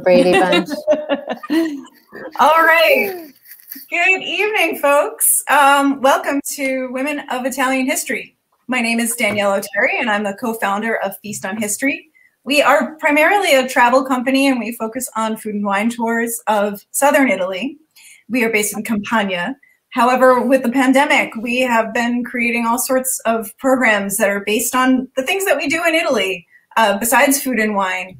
Brady Bunch. All right. Good evening, folks. Welcome to Women of Italian History. My name is Danielle O'Terry, and I'm the co-founder of Feast on History. We are primarily a travel company, and we focus on food and wine tours of southern Italy. We are based in Campania. However, with the pandemic, we have been creating all sorts of programs that are based on the things that we do in Italy, besides food and wine,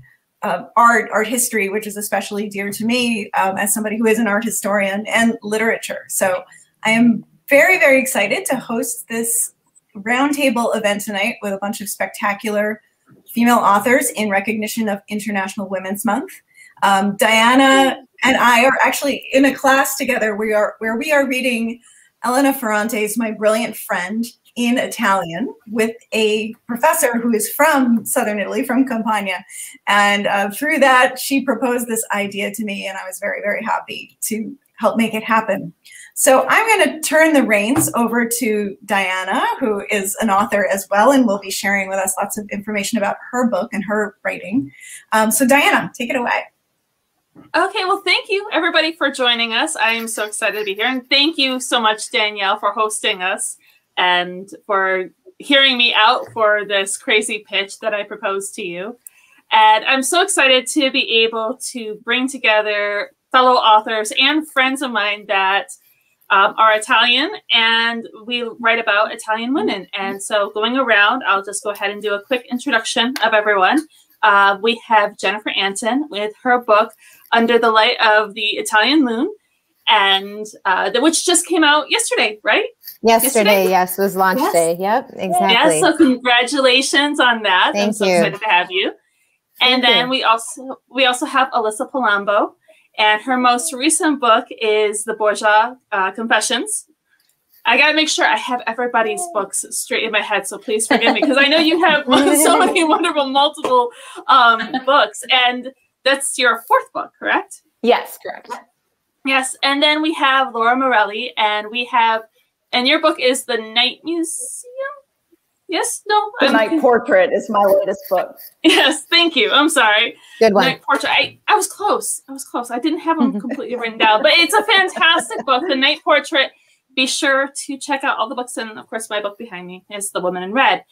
art history, which is especially dear to me as somebody who is an art historian, and literature. So I am very, very excited to host this roundtable event tonight with a bunch of spectacular female authors in recognition of International Women's Month. Diana and I are actually in a class together where we are reading Elena Ferrante's My Brilliant Friend in Italian with a professor who is from southern Italy, from Campania. And through that, she proposed this idea to me, and I was very, very happy to help make it happen. So I'm going to turn the reins over to Diana, who is an author as well, and will be sharing with us lots of information about her book and her writing. So Diana, take it away. Okay, well, thank you, everybody, for joining us. I am so excited to be here. And thank you so much, Danielle, for hosting us and for hearing me out for this crazy pitch that I proposed to you. And I'm so excited to be able to bring together fellow authors and friends of mine that are Italian, and we write about Italian women. And so going around, I'll just go ahead and do a quick introduction of everyone. We have Jennifer Anton with her book, Under the Light of the Italian Moon, and which just came out yesterday, right? Yesterday, yes, was launch day. Yep, exactly. Yes, so congratulations on that. Thank I'm so you. excited to have you. And then we also have Alyssa Palombo, and her most recent book is The Borgia Confessions. I gotta make sure I have everybody's books straight in my head, so please forgive me, because I know you have so many wonderful multiple books, and that's your fourth book, correct? Yes, correct. Yes, and then we have Laura Morelli, and your book is The Night Museum? Yes? No? The Night Portrait is my latest book. Yes, thank you. I'm sorry. Good one. Night Portrait. I was close. I didn't have them completely written down, but it's a fantastic book, The Night Portrait. Be sure to check out all the books, and of course my book behind me is The Woman in Red.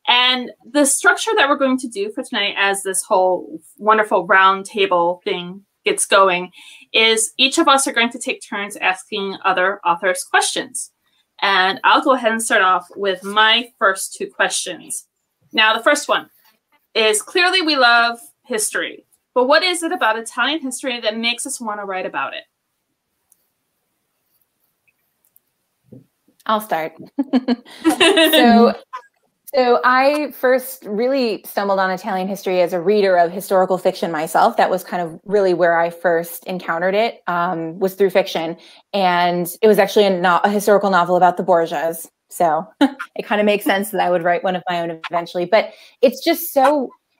And the structure that we're going to do for tonight, as this whole wonderful round table thing gets going, is each of us are going to take turns asking other authors questions. And I'll go ahead and start off with my first two questions. Now, the first one is, clearly we love history, but what is it about Italian history that makes us want to write about it? I'll start. So I first really stumbled on Italian history as a reader of historical fiction myself. That was kind of really where I first encountered it, was through fiction. And it was actually a historical novel about the Borgias. So it kind of makes sense that I would write one of my own eventually. But it's just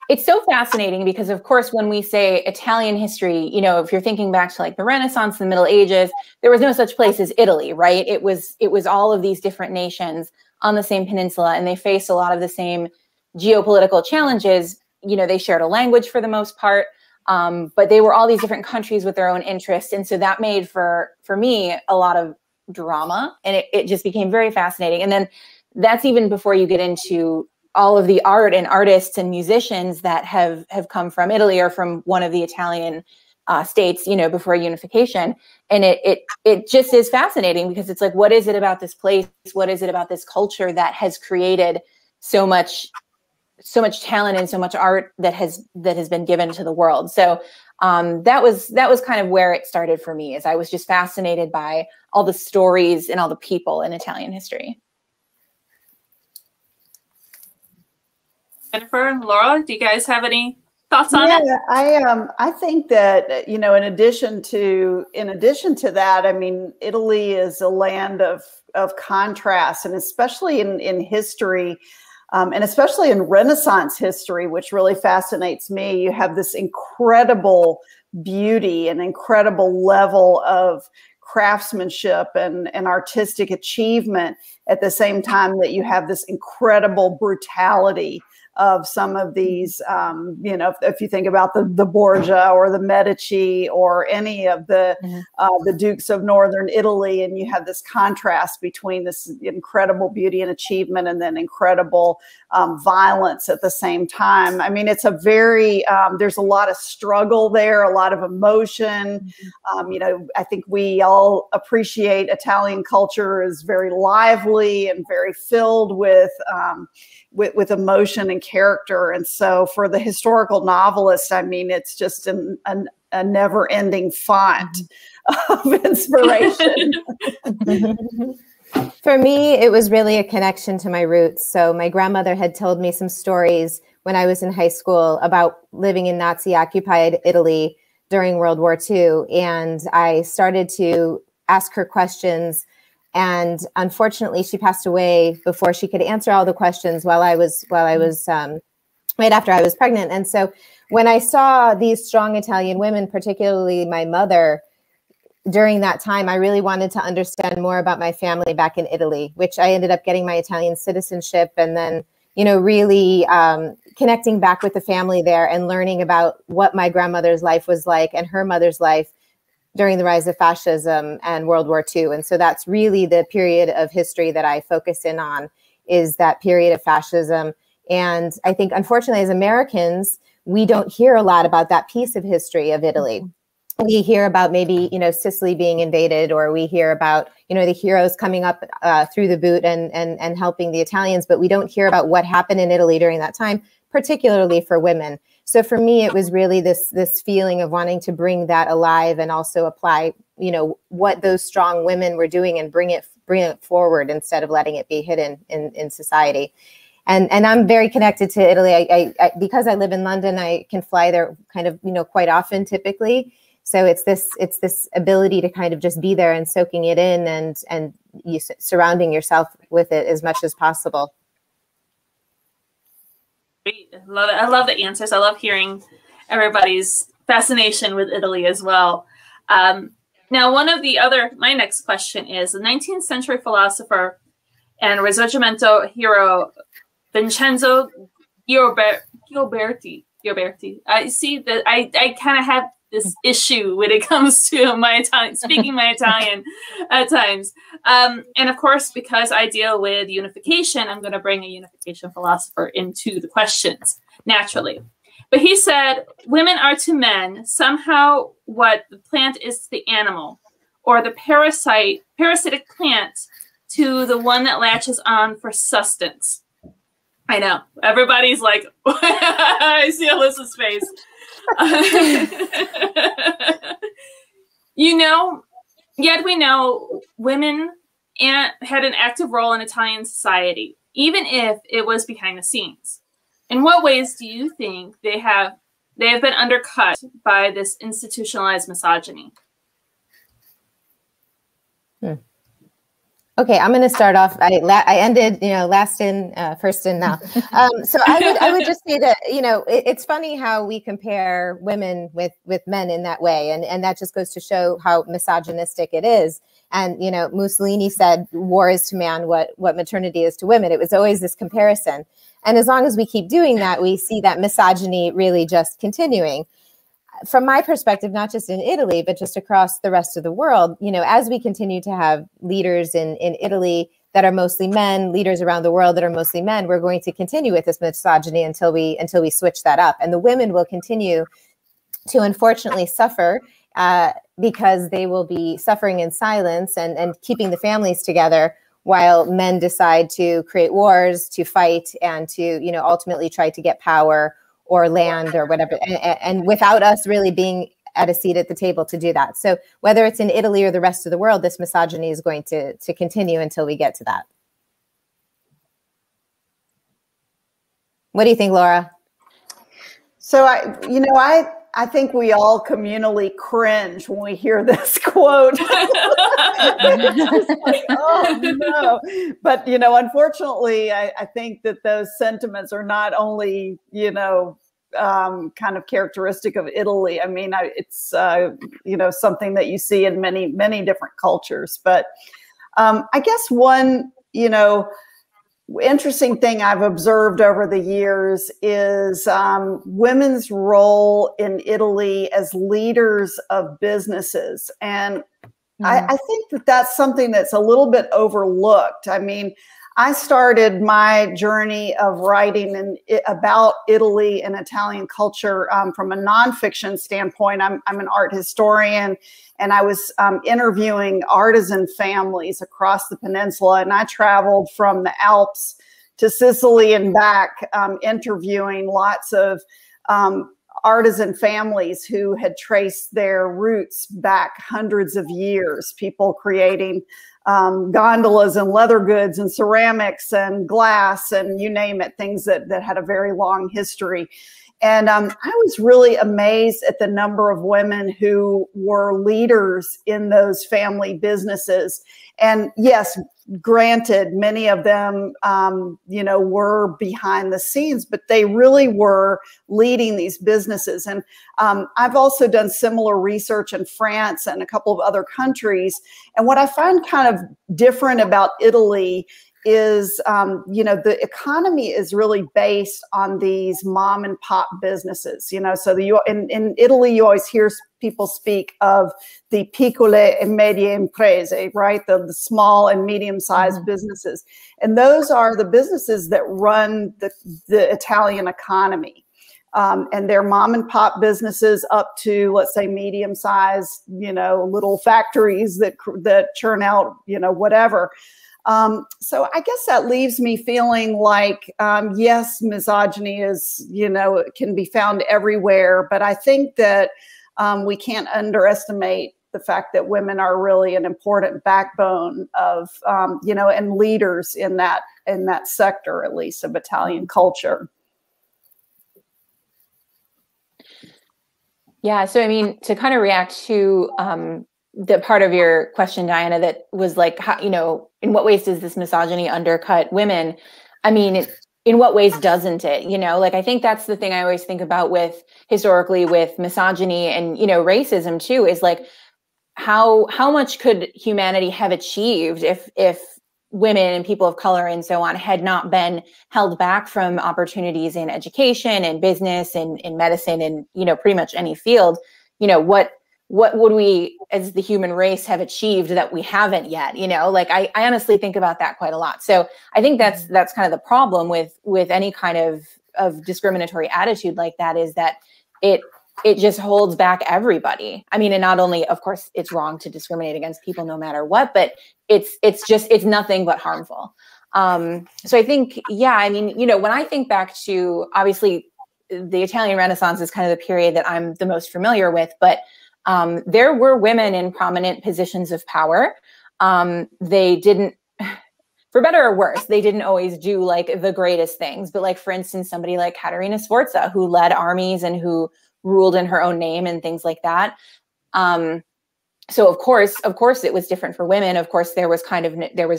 it's so fascinating because, of course, when we say Italian history, you know, if you're thinking back to like the Renaissance, the Middle Ages, there was no such place as Italy, right? It was all of these different nations on the same peninsula, and they faced a lot of the same geopolitical challenges. You know, they shared a language for the most part, but they were all these different countries with their own interests. And so that made for me a lot of drama, and it just became very fascinating. And then that's even before you get into all of the art and artists and musicians that have come from Italy or from one of the Italian states, you know, before unification. And it just is fascinating because it's like, what is it about this place? What is it about this culture that has created so much talent and so much art that has been given to the world? So that was kind of where it started for me, is I was just fascinated by all the stories and all the people in Italian history. Jennifer and Laura, do you guys have any thoughts on it? I think that, you know, in addition to that, I mean, Italy is a land of contrast, and especially in history, and especially in Renaissance history, which really fascinates me. You have this incredible beauty and incredible level of craftsmanship and artistic achievement at the same time that you have this incredible brutality of some of these, you know, if you think about the Borgia or the Medici or any of the Dukes of Northern Italy, and you have this contrast between this incredible beauty and achievement and then incredible violence at the same time. I mean, it's a very, there's a lot of struggle there, a lot of emotion. You know, I think we all appreciate Italian culture is very lively and very filled with emotion and character. And so for the historical novelist, I mean, it's just a never-ending font of inspiration. For me, it was really a connection to my roots. So my grandmother had told me some stories when I was in high school about living in Nazi-occupied Italy during World War II. And I started to ask her questions. And unfortunately, she passed away before she could answer all the questions while I was right after I was pregnant. And so when I saw these strong Italian women, particularly my mother, during that time, I really wanted to understand more about my family back in Italy, which I ended up getting my Italian citizenship, and then, you know, really connecting back with the family there and learning about what my grandmother's life was like and her mother's life during the rise of fascism and World War II. And so that's really the period of history that I focus in on, is that period of fascism. And I think, unfortunately, as Americans, we don't hear a lot about that piece of history of Italy. We hear about maybe, you know, Sicily being invaded, or we hear about, you know, the heroes coming up through the boot and helping the Italians, but we don't hear about what happened in Italy during that time, particularly for women. So for me, it was really this feeling of wanting to bring that alive and also apply, you know, what those strong women were doing and bring it forward instead of letting it be hidden in society. And I'm very connected to Italy. I because I live in London, I can fly there kind of, you know, quite often typically. So it's this ability to kind of just be there and soaking it in and surrounding yourself with it as much as possible. Great. I love the answers. I love hearing everybody's fascination with Italy as well. Now, my next question is, the 19th century philosopher and Risorgimento hero Vincenzo Gioberti. I see that I kind of have this issue when it comes to my Italian, speaking my Italian at times. And of course, because I deal with unification, I'm going to bring a unification philosopher into the questions naturally. But he said, women are to men somehow what the plant is to the animal, or the parasitic plant to the one that latches on for sustenance. I know, everybody's like, I see Alyssa's face. You know, yet we know women had an active role in Italian society, even if it was behind the scenes. In what ways do you think they have been undercut by this institutionalized misogyny? Okay, I'm going to start off. I ended, you know, last in, first in now. So I would just say that, you know, it's funny how we compare women with men in that way, and that just goes to show how misogynistic it is. And you know, Mussolini said, "War is to man what maternity is to women." It was always this comparison, and as long as we keep doing that, we see that misogyny really just continuing. From my perspective, not just in Italy, but just across the rest of the world, you know, as we continue to have leaders in Italy that are mostly men, leaders around the world that are mostly men, we're going to continue with this misogyny until we switch that up. And the women will continue to unfortunately suffer because they will be suffering in silence and keeping the families together, while men decide to create wars, to fight, and to, you know, ultimately try to get power or land or whatever, and without us really being at a seat at the table to do that. So whether it's in Italy or the rest of the world, this misogyny is going to continue until we get to that. What do you think, Laura? So I think we all communally cringe when we hear this quote. Like, oh no! But you know, unfortunately, I think that those sentiments are not only, you know, kind of characteristic of Italy. I mean, it's you know, something that you see in many different cultures. But I guess one, you know, interesting thing I've observed over the years is women's role in Italy as leaders of businesses. And I think that that's something that's a little bit overlooked. I mean, I started my journey of writing about Italy and Italian culture from a nonfiction standpoint. I'm an art historian, and I was interviewing artisan families across the peninsula, and I traveled from the Alps to Sicily and back, interviewing lots of artisan families who had traced their roots back hundreds of years, people creating gondolas and leather goods and ceramics and glass and you name it, things that had a very long history. And I was really amazed at the number of women who were leaders in those family businesses. And yes, granted, many of them, you know, were behind the scenes, but they really were leading these businesses. And I've also done similar research in France and a couple of other countries. And what I find kind of different about Italy is, you know, the economy is really based on these mom and pop businesses, you know, so in Italy, you always hear people speak of the piccole e medie imprese, right? The small and medium-sized businesses. And those are the businesses that run the Italian economy. And they're mom and pop businesses up to, let's say, medium-sized, you know, little factories that churn out, you know, whatever. So I guess that leaves me feeling like, yes, misogyny is, you know, can be found everywhere, but I think that we can't underestimate the fact that women are really an important backbone of, you know, and leaders in that sector, at least, of Italian culture. Yeah, so I mean, to kind of react to the part of your question, Diana, that was like, how, you know, in what ways does this misogyny undercut women? I mean, in what ways doesn't it? You know, like, I think that's the thing I always think about with historically with misogyny and, you know, racism too, is like, how much could humanity have achieved if women and people of color and so on had not been held back from opportunities in education and business and in medicine and, you know, pretty much any field? You know, what would we as the human race have achieved that we haven't yet? You know, like I honestly think about that quite a lot. So I think that's kind of the problem with any kind of discriminatory attitude like that, is that it just holds back everybody. I mean, and not only, of course, it's wrong to discriminate against people no matter what, but it's nothing but harmful. So I think, yeah, I mean, you know, when I think back to, obviously the Italian Renaissance is kind of the period that I'm the most familiar with, but there were women in prominent positions of power. They didn't, for better or worse, they didn't always do like the greatest things, but like, for instance, somebody like Caterina Sforza, who led armies and who ruled in her own name and things like that. So of course it was different for women. Of course, there was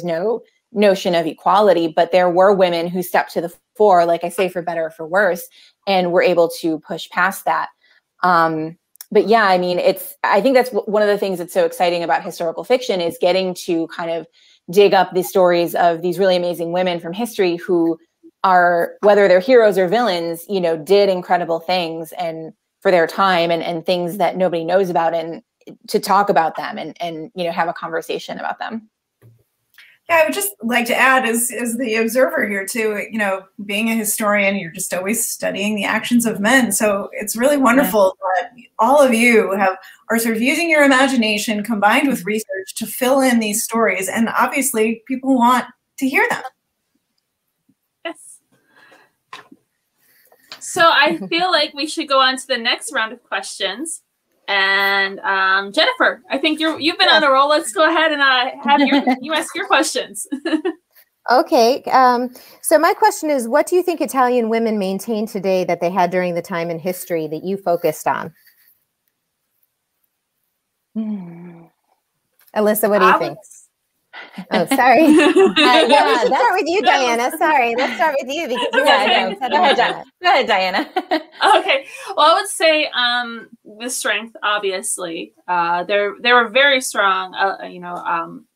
no notion of equality, but there were women who stepped to the fore, like I say, for better or for worse, and were able to push past that. But yeah, I mean, I think that's one of the things that's so exciting about historical fiction, is getting to kind of dig up the stories of these really amazing women from history who are, whether they're heroes or villains, you know, did incredible things and for their time and things that nobody knows about, and to talk about them and, you know, have a conversation about them. Yeah, I would just like to add, as the observer here too, you know, being a historian, you're just always studying the actions of men. So it's really wonderful that all of you are sort of using your imagination combined with research to fill in these stories. And obviously people want to hear them. Yes. So I feel like we should go on to the next round of questions. And Jennifer, I think you've been on a roll. Let's go ahead and have you ask your questions. Okay. So my question is, what do you think Italian women maintain today that they had during the time in history that you focused on? Alyssa, what do you think? Oh, sorry. Yeah, let's start with you, Diana. Sorry, let's start with you because you Okay. Go ahead, Diana. Okay. Well, I would say the strength, obviously. They were very strong.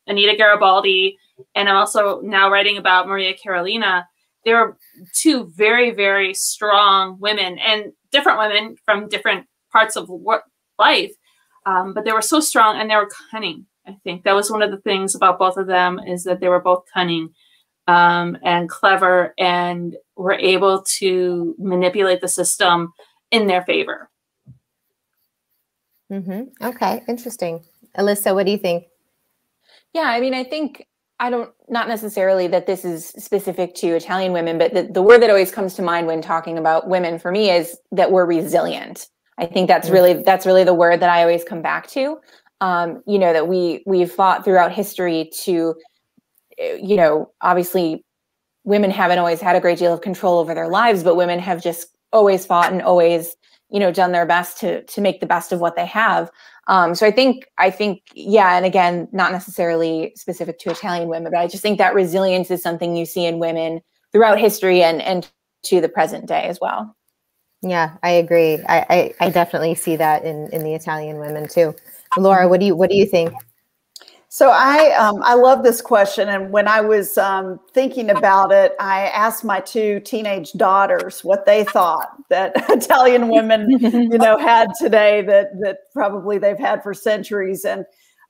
Anita Garibaldi, and I'm also now writing about Maria Carolina. They were two very, very strong women, and different women from different parts of life. But they were so strong, and they were cunning. I think that was one of the things about both of them, is that they were both cunning and clever, and were able to manipulate the system in their favor. Mm-hmm. Okay, interesting. Alyssa, what do you think? Yeah, I mean, I think not necessarily that this is specific to Italian women, but the word that always comes to mind when talking about women for me is that we're resilient. I think that's really the word that I always come back to. That we've fought throughout history to, obviously women haven't always had a great deal of control over their lives, but women have just always fought and always, done their best to make the best of what they have. So I think, yeah. And again, not necessarily specific to Italian women, but I just think that resilience is something you see in women throughout history and to the present day as well. Yeah, I agree. I definitely see that in the Italian women too. Laura, what do you think? So I love this question, and when I was thinking about it, I asked my two teenage daughters what they thought that Italian women, had today that probably they've had for centuries, and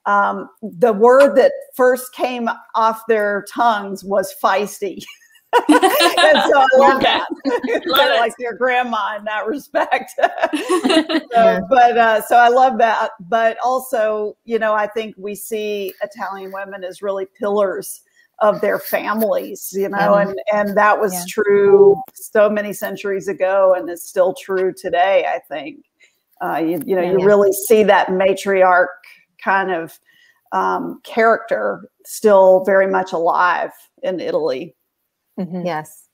the word that first came off their tongues was feisty. And so I love that. Kind of like your grandma in that respect. So I love that. But also, I think we see Italian women as really pillars of their families, and that was true so many centuries ago, and it's still true today. I think you really see that matriarch kind of character still very much alive in Italy. Mm-hmm. Yes.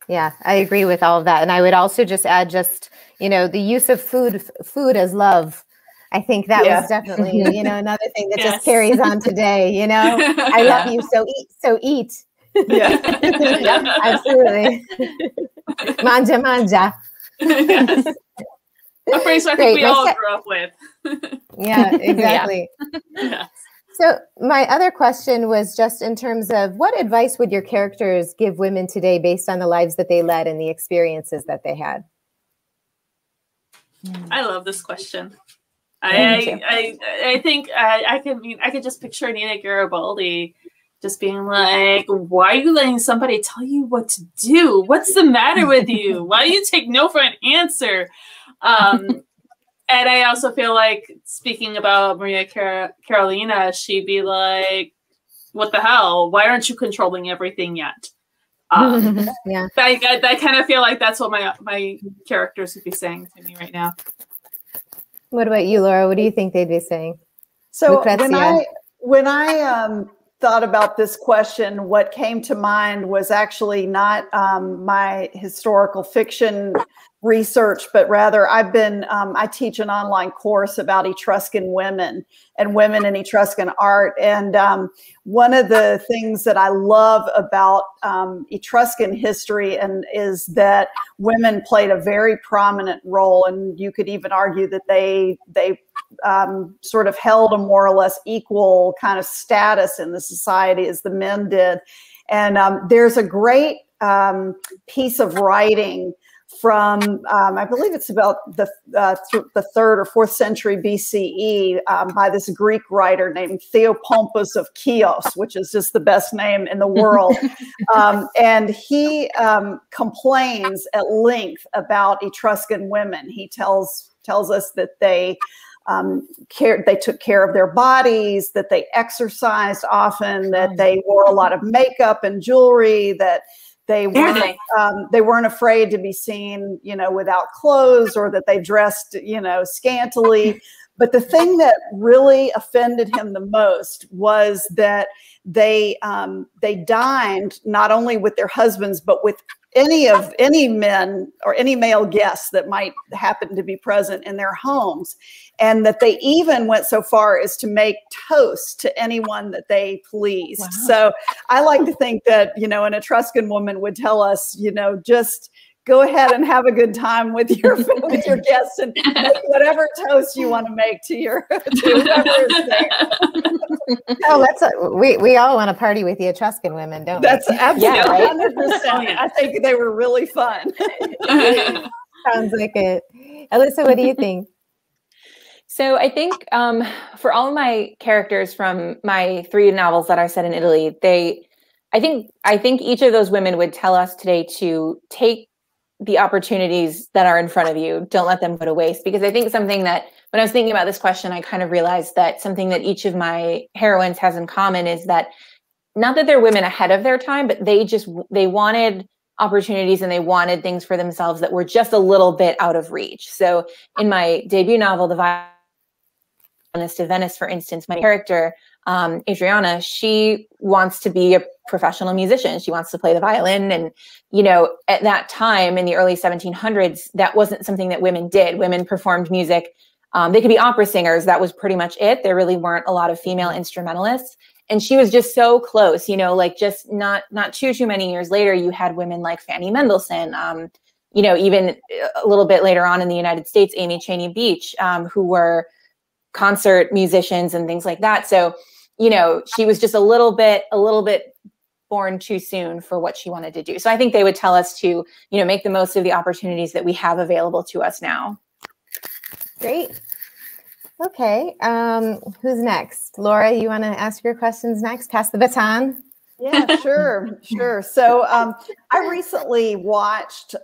Yeah, I agree with all of that. And I would also just add the use of food as love. I think that was definitely, another thing that just carries on today, I love you, so eat. Yeah. Yeah, absolutely. Mangia. Yes. A phrase I think we all grew up with. Yeah, exactly. Yes. So my other question was just in terms of what advice would your characters give women today based on the lives that they led and the experiences that they had? I love this question. I think I could just picture Anita Garibaldi just being like, why are you letting somebody tell you what to do? What's the matter with you? Why do you take no for an answer? And I also feel like, speaking about Maria Carolina, she'd be like, what the hell? Why aren't you controlling everything yet? Yeah. I kind of feel like that's what my characters would be saying to me right now. What about you, Laura? What do you think they'd be saying? So Lucrezia. when I thought about this question, what came to mind was actually not my historical fiction research, but rather I teach an online course about Etruscan women and women in Etruscan art. And one of the things that I love about Etruscan history is that women played a very prominent role. And you could even argue that they sort of held a more or less equal kind of status in the society as the men did. And there's a great piece of writing from, I believe it's about the 3rd or 4th century BCE by this Greek writer named Theopompus of Chios, which is just the best name in the world. And he complains at length about Etruscan women. He tells us that they took care of their bodies, that they exercised often, that they wore a lot of makeup and jewelry, that they weren't afraid to be seen, without clothes, or that they dressed, scantily. But the thing that really offended him the most was that they dined not only with their husbands, but with any men or any male guests that might happen to be present in their homes. and that they even went so far as to make toast to anyone that they pleased. Wow. So I like to think that, you know, an Etruscan woman would tell us, you know, just go ahead and have a good time with your guests and make whatever toast you want to make to whoever is there. Oh, we all want to party with the Etruscan women, don't we? That's absolutely 100%. I think they were really fun. Sounds like it. Alyssa, what do you think? So I think for all of my characters from my 3 novels that are set in Italy, I think each of those women would tell us today to take the opportunities that are in front of you. Don't let them go to waste. Because I think something that, when I was thinking about this question, I kind of realized that something that each of my heroines has in common is that, not that they're women ahead of their time, but they wanted opportunities and they wanted things for themselves that were just a little bit out of reach. So in my debut novel, The Violinist of Venice, for instance, my character, Adriana, she wants to be a professional musician. She wants to play the violin. And, you know, at that time in the early 1700s, that wasn't something that women did. Women performed music. They could be opera singers. That was pretty much it. There really weren't a lot of female instrumentalists. And she was just so close, you know, like just not too many years later, you had women like Fanny Mendelssohn, you know, even a little bit later on in the United States, Amy Cheney Beach, who were concert musicians and things like that. So, you know, she was just a little bit born too soon for what she wanted to do. So I think they would tell us to, you know, make the most of the opportunities that we have available to us now. Great. Okay. Who's next? Laura, you want to ask your questions next? Pass the baton. Yeah, sure. So I recently watched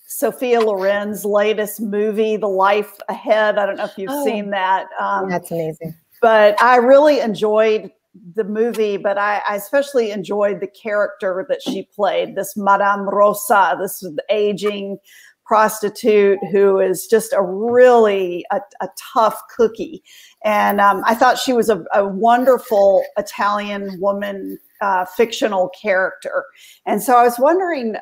Sophia Loren's latest movie, The Life Ahead. I don't know if you've seen that. That's amazing. But I really enjoyed the movie, but I especially enjoyed the character that she played, this Madame Rosa, this aging prostitute who is just a really a tough cookie. And I thought she was a wonderful Italian woman, fictional character. And so I was wondering,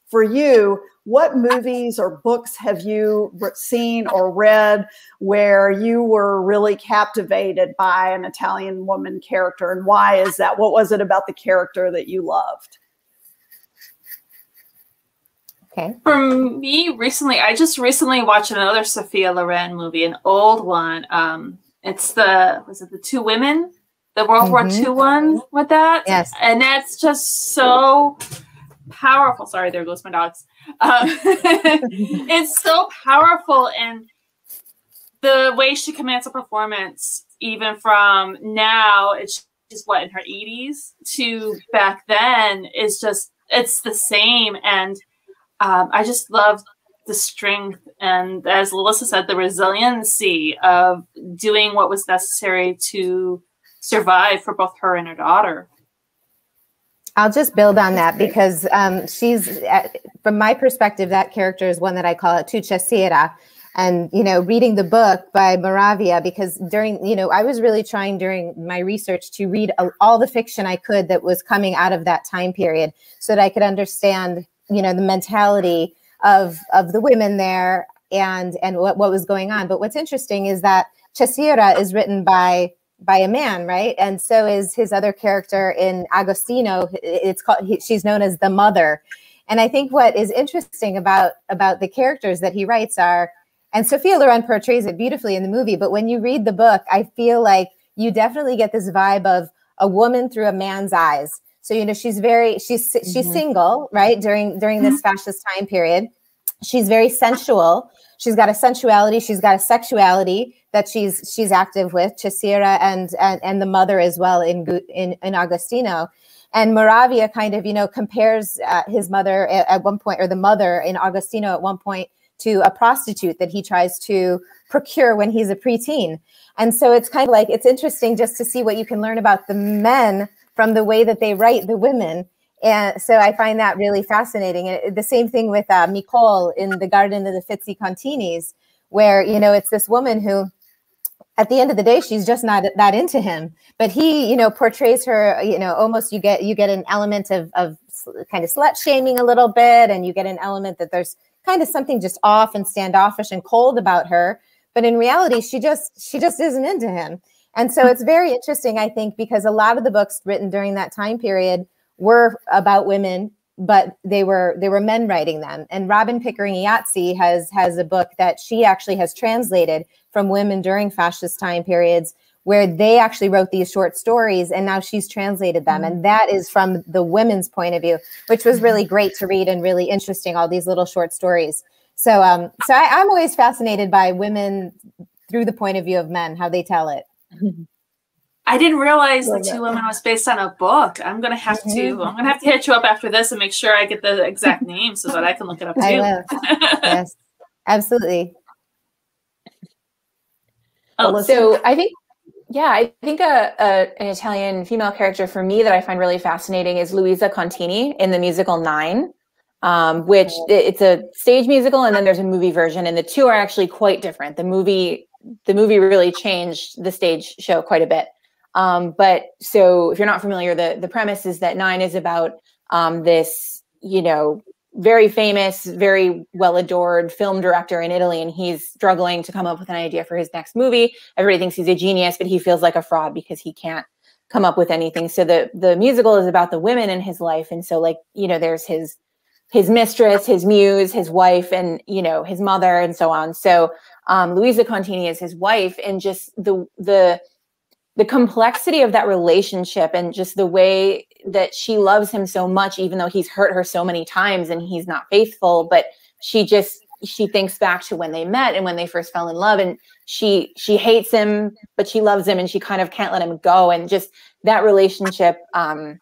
for you, what movies or books have you seen or read where you were really captivated by an Italian woman character, and why is that? What was it about the character that you loved? Okay. For me, I just recently watched another Sophia Loren movie, an old one. It's the Two Women, the World War II one with that? Yes. And that's just so powerful. Sorry, there goes my dogs. It's so powerful, and the way she commands a performance, even from now, it's just in her 80s to back then, is just, it's the same. And I just love the strength and, as Alyssa said, the resiliency of doing what was necessary to survive for both her and her daughter. I'll just build on that because from my perspective, that character is one that I call a Tuccia. And, you know, reading the book by Moravia, because I was really trying during my research to read all the fiction I could that was coming out of that time period so that I could understand, you know, the mentality of the women there and what was going on. But what's interesting is that Cesira is written by a man, right? And so is his other character in Agostino. She's known as the mother. And I think what is interesting about the characters that he writes are, and Sophia Loren portrays it beautifully in the movie, but when you read the book, I feel like you definitely get this vibe of a woman through a man's eyes. So, you know, she's single, right? During this fascist time period. She's very sensual. She's got a sensuality. She's got a sexuality that she's active with, Cesira and the mother as well in Agostino. And Moravia kind of, you know, compares his mother at one point, or the mother in Agostino at one point, to a prostitute that he tries to procure when he's a preteen. And so it's kind of like, it's interesting just to see what you can learn about the men from the way that they write the women. And so I find that really fascinating. And the same thing with Nicole in The Garden of the Fizzicontinis, where, you know, it's this woman who, at the end of the day, she's just not that into him. But he, you know, portrays her, you know, almost you get an element of kind of slut shaming a little bit. And you get an element that there's kind of something just off and standoffish and cold about her. but in reality, she just isn't into him. And so it's very interesting, I think, because a lot of the books written during that time period were about women, but they were men writing them. And Robin Pickering Iazzi has a book that she actually has translated from women during fascist time periods, where they actually wrote these short stories, and now she's translated them. And that is from the women's point of view, which was really great to read and really interesting, all these little short stories. So I'm always fascinated by women through the point of view of men, how they tell it. I didn't realize The Two Women was based on a book. I'm gonna have to hit you up after this and make sure I get the exact name so that I can look it up too. I will. Yes, absolutely. So I think an Italian female character for me that I find really fascinating is Luisa Contini in the musical Nine, which it's a stage musical, and then there's a movie version, and the two are actually quite different. The movie really changed the stage show quite a bit. But so if you're not familiar, the premise is that Nine is about this, very famous, very well adored film director in Italy, and he's struggling to come up with an idea for his next movie. Everybody thinks he's a genius, but he feels like a fraud because he can't come up with anything. So the musical is about the women in his life, and so there's his mistress, his muse, his wife, and his mother, and so on. So Luisa Contini is his wife, and just the complexity of that relationship, and just the way that she loves him so much, even though he's hurt her so many times and he's not faithful. But she thinks back to when they met and when they first fell in love, and she hates him, but she loves him, and she kind of can't let him go. And just that relationship, I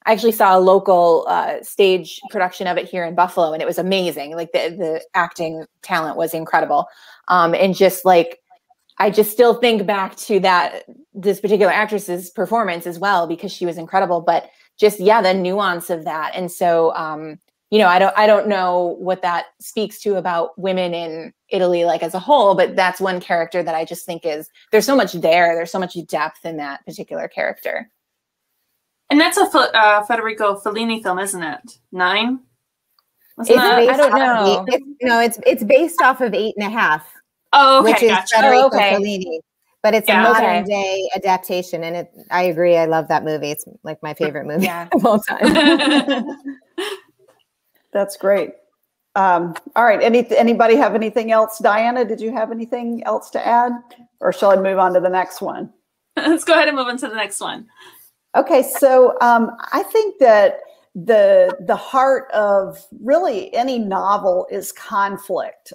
actually saw a local stage production of it here in Buffalo, and it was amazing. Like the acting talent was incredible. And just I just still think back to this particular actress's performance as well, because she was incredible, but just, the nuance of that. And so, I don't know what that speaks to about women in Italy, as a whole, but that's one character that I just think there's so much there's so much depth in that particular character. And that's a Federico Fellini film, isn't it? Nine? I don't know. It's based off of 8.5. Oh, okay, which is gotcha. Federico Fellini, but it's a modern day adaptation, and I agree. I love that movie. It's like my favorite movie of all time. That's great. All right. Anybody have anything else? Diana, did you have anything else to add, or shall I move on to the next one? Let's go ahead and move on to the next one. Okay, so I think that the heart of really any novel is conflict.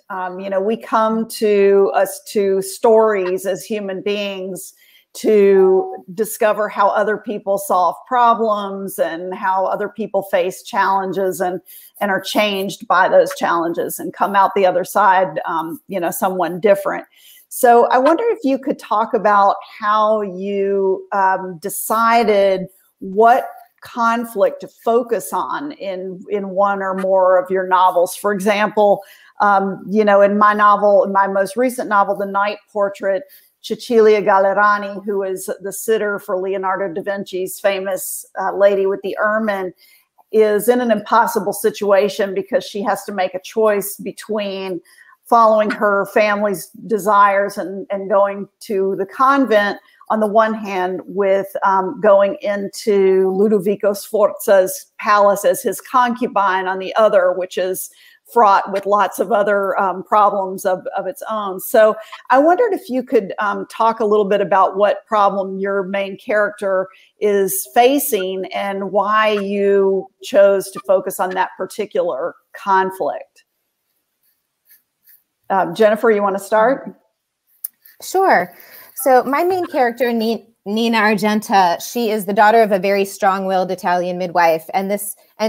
We come to stories as human beings to discover how other people solve problems and how other people face challenges and are changed by those challenges and come out the other side, someone different. So I wonder if you could talk about how you decided what conflict to focus on in one or more of your novels. For example, in my most recent novel, The Night Portrait, Cecilia Gallerani, who is the sitter for Leonardo da Vinci's famous Lady with the Ermine, is in an impossible situation because she has to make a choice between following her family's desires and going to the convent on the one hand, with going into Ludovico Sforza's palace as his concubine on the other, which is fraught with lots of other problems of its own. So I wondered if you could talk a little bit about what problem your main character is facing and why you chose to focus on that particular conflict. Jennifer, you want to start? Sure. So my main character, Nina Argenta, she is the daughter of a very strong-willed Italian midwife, and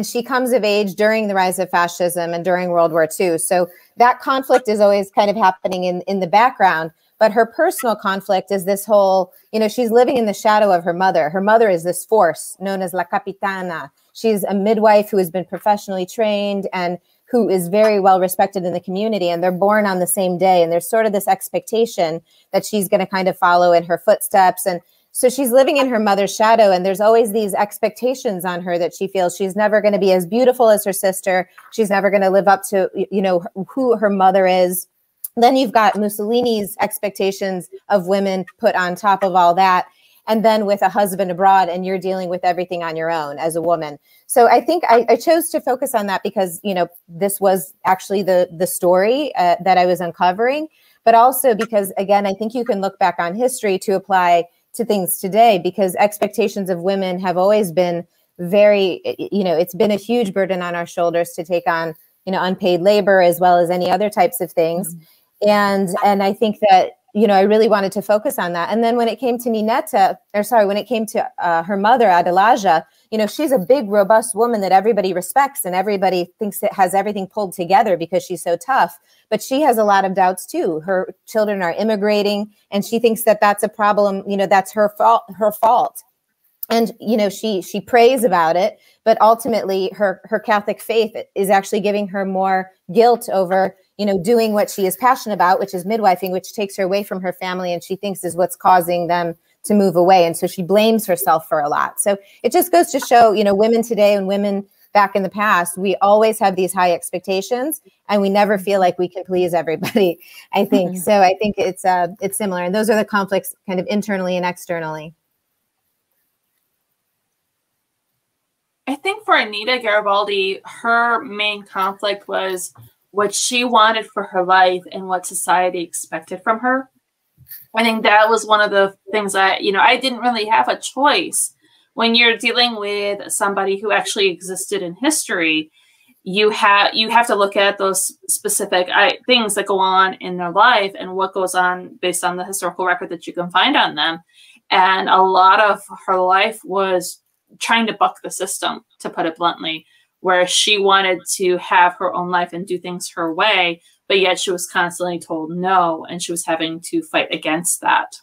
she comes of age during the rise of fascism and during World War II. So that conflict is always kind of happening in the background. But her personal conflict is this whole, she's living in the shadow of her mother. Her mother is this force known as La Capitana. She's a midwife who has been professionally trained and who is very well respected in the community, and they're born on the same day. And there's sort of this expectation that she's going to kind of follow in her footsteps. And so she's living in her mother's shadow, and there's always these expectations on her that she feels she's never going to be as beautiful as her sister. She's never going to live up to, who her mother is. Then you've got Mussolini's expectations of women put on top of all that. And then with a husband abroad, and you're dealing with everything on your own as a woman. So I think I chose to focus on that because, you know, this was actually the story that I was uncovering, but also because, again, I think you can look back on history to apply to things today, because expectations of women have always been very, you know, it's been a huge burden on our shoulders to take on, you know, unpaid labor as well as any other types of things. And I think that, you know, I really wanted to focus on that. And then when it came to when it came to her mother, Adelaja, you know, she's a big, robust woman that everybody respects and everybody thinks it has everything pulled together because she's so tough. But she has a lot of doubts too. Her children are immigrating, and she thinks that that's a problem. You know, that's her fault. And, you know, she prays about it, but ultimately her Catholic faith is actually giving her more guilt over, you know, doing what she is passionate about, which is midwifing, which takes her away from her family, and she thinks is what's causing them to move away. And so she blames herself for a lot. So it just goes to show, you know, women today and women back in the past, we always have these high expectations, and we never feel like we can please everybody, I think. So I think it's similar. And those are the conflicts kind of internally and externally. I think for Anita Garibaldi, her main conflict was what she wanted for her life and what society expected from her. I think that was one of the things that, you know, I didn't really have a choice. When you're dealing with somebody who actually existed in history, you have to look at those specific things that go on in their life and what goes on based on the historical record that you can find on them. And a lot of her life was trying to buck the system, to put it bluntly, where she wanted to have her own life and do things her way, but yet she was constantly told no, and she was having to fight against that.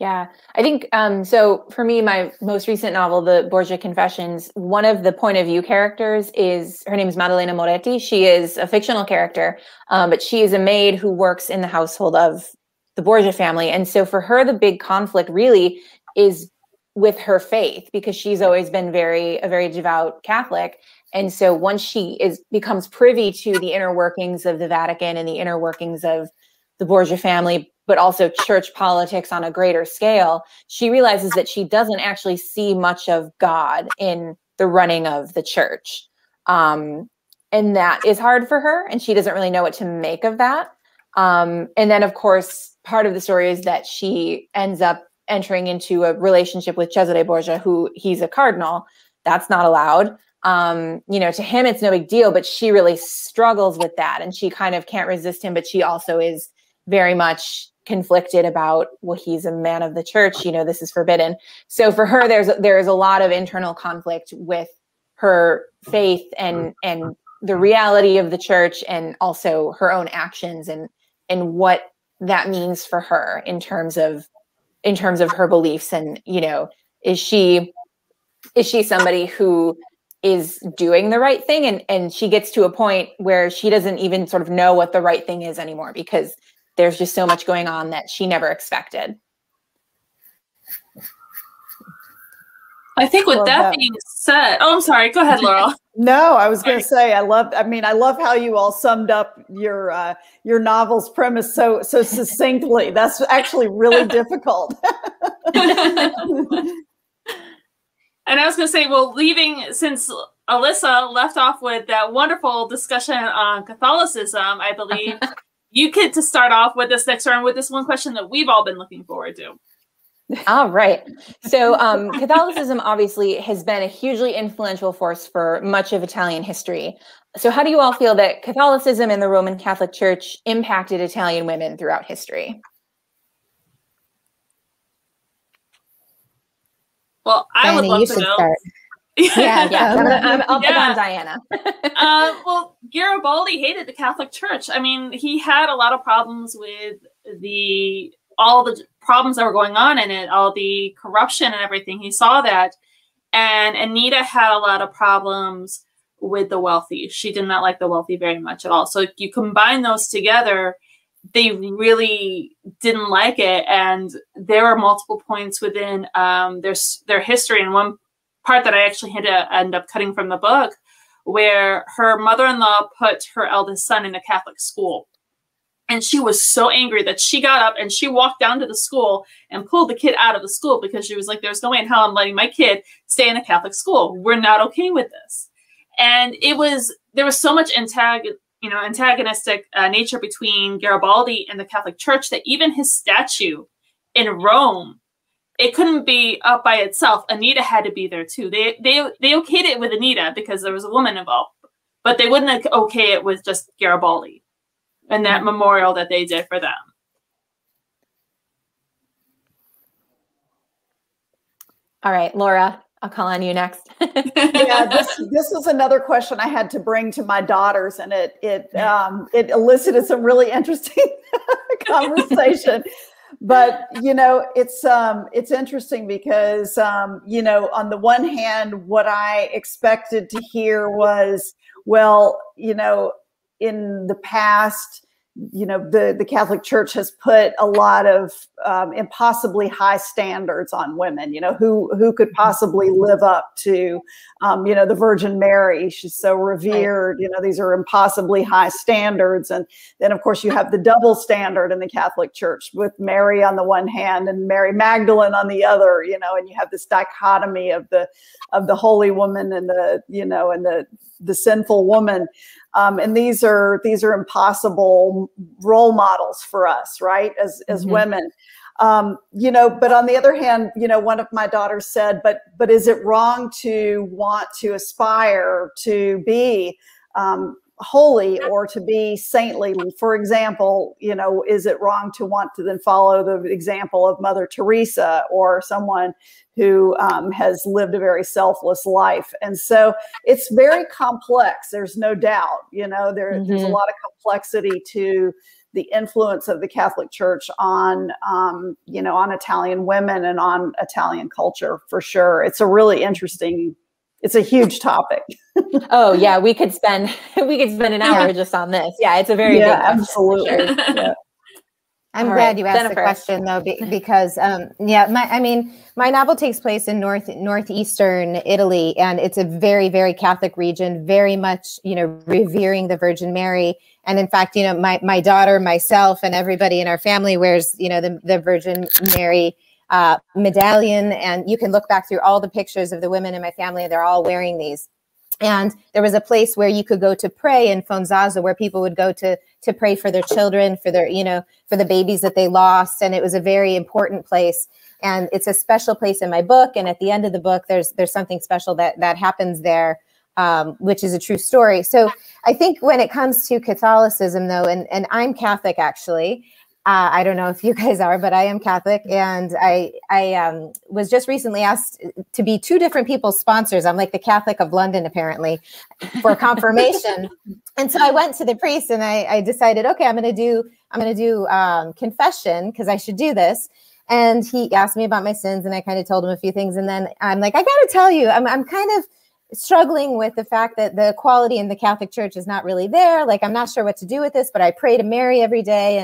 Yeah, I think, so for me, my most recent novel, The Borgia Confessions, one of the point of view characters her name is Madeline Moretti. She is a fictional character, but she is a maid who works in the household of the Borgia family. And so for her, the big conflict really is with her faith, because she's always been a very devout Catholic. And so once she becomes privy to the inner workings of the Vatican and the inner workings of the Borgia family, but also church politics on a greater scale, she realizes that she doesn't actually see much of God in the running of the church. And that is hard for her, and she doesn't really know what to make of that. And then, of course, part of the story is that she ends up entering into a relationship with Cesare Borgia, who he's a cardinal. That's not allowed. You know, to him, it's no big deal, but she really struggles with that, and she kind of can't resist him, but she also is very much conflicted about, well, he's a man of the church, you know, this is forbidden. So for her, there's a lot of internal conflict with her faith and the reality of the church, and also her own actions and what that means for her in terms of her beliefs. And, you know, is she somebody who is doing the right thing? And she gets to a point where she doesn't even sort of know what the right thing is anymore, because there's just so much going on that she never expected. I think with that being said, oh, I'm sorry. Go ahead, Laura. No, I was going to say, I love how you all summed up your novel's premise so succinctly. That's actually really difficult. And I was going to say, well, since Alyssa left off with that wonderful discussion on Catholicism, I believe you get to start off with this next round with this one question that we've all been looking forward to. All right. So Catholicism obviously has been a hugely influential force for much of Italian history. So how do you all feel that Catholicism and the Roman Catholic Church impacted Italian women throughout history? Well, I would love to know. Start. Yeah. I'll pick on Diana. Well, Garibaldi hated the Catholic Church. I mean, he had a lot of problems with all the problems that were going on in it, all the corruption and everything. He saw that. And Anita had a lot of problems with the wealthy. She did not like the wealthy very much at all. So if you combine those together, they really didn't like it. And there were multiple points within their history. And one part that I actually had to end up cutting from the book where her mother-in-law put her eldest son in a Catholic school. And she was so angry that she got up and she walked down to the school and pulled the kid out of the school, because she was like, there's no way in hell I'm letting my kid stay in a Catholic school. We're not okay with this. And there was so much antagonistic nature between Garibaldi and the Catholic Church that even his statue in Rome, it couldn't be up by itself. Anita had to be there too. They okayed it with Anita because there was a woman involved, but they wouldn't okay it with just Garibaldi and that memorial that they did for them. All right, Laura, I'll call on you next. Yeah, this was another question I had to bring to my daughters, and it elicited some really interesting conversation. But it's interesting because on the one hand, what I expected to hear was, well, in the past, the Catholic Church has put a lot of impossibly high standards on women. Who could possibly live up to, the Virgin Mary? She's so revered. These are impossibly high standards. And then, of course, you have the double standard in the Catholic Church with Mary on the one hand and Mary Magdalene on the other. And you have this dichotomy of the holy woman and the sinful woman. And these are impossible role models for us, right? As women, but on the other hand, one of my daughters said, but is it wrong to want to aspire to be, holy or to be saintly? For example, is it wrong to want to then follow the example of Mother Teresa or someone who has lived a very selfless life? And so it's very complex. There's no doubt, there's a lot of complexity to the influence of the Catholic Church on Italian women and on Italian culture, for sure. It's a really interesting, it's a huge topic. Oh yeah, we could spend an hour just on this. Yeah, it's a very big question, absolutely. for sure. Yeah. I'm glad you asked Jennifer. The question though, because my novel takes place in northeastern Italy, and it's a very, very Catholic region, very much, revering the Virgin Mary. And in fact, my daughter, myself, and everybody in our family wears, the Virgin Mary medallion. And you can look back through all the pictures of the women in my family, they're all wearing these. And there was a place where you could go to pray in Fonzaza, where people would go to pray for their children, for their, for the babies that they lost. And it was a very important place. And it's a special place in my book. And at the end of the book, there's something special that happens there, which is a true story. So I think when it comes to Catholicism, though, and I'm Catholic, actually, I don't know if you guys are, but I am Catholic, and I was just recently asked to be two different people's sponsors. I'm like the Catholic of London, apparently, for confirmation. And so I went to the priest, and I decided, okay, I'm going to do confession, because I should do this. And he asked me about my sins, and I kind of told him a few things. And then I'm like, I got to tell you, I'm kind of struggling with the fact that the equality in the Catholic Church is not really there. Like, I'm not sure what to do with this, but I pray to Mary every day.